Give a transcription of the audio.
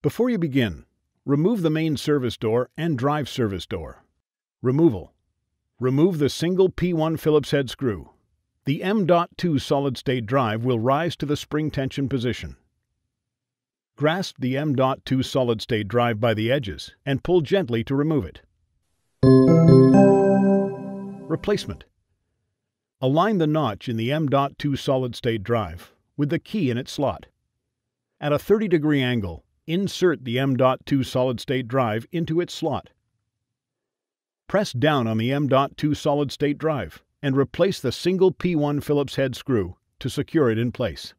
Before you begin, remove the main service door and drive service door. Removal. Remove the single P1 Phillips head screw. The M.2 solid-state drive will rise to the spring tension position. Grasp the M.2 solid-state drive by the edges and pull gently to remove it. Replacement. Align the notch in the M.2 solid-state drive with the key in its slot. At a 30-degree angle, insert the M.2 solid-state drive into its slot. Press down on the M.2 solid-state drive and replace the single P1 Phillips head screw to secure it in place.